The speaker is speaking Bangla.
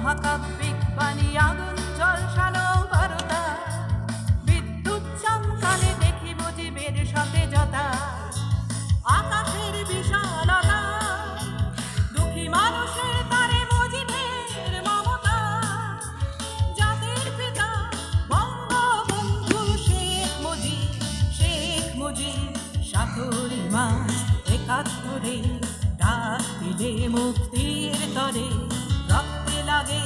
মহাকাব্যিক বাণী আগুন ঝলসানো বারতা, বিদ্যুৎ চমকালে দেখি মুজিবের সতেজতা। আকাশের বিশালতা, দুঃখী মানুষের তারে মুজিবের মমতা। জাতির পিতা বঙ্গবন্ধু শেখ মুজিব ৭ই মার্চ ৭১ ডাক দিলে মুক্তির তরে, রক্তে লাগে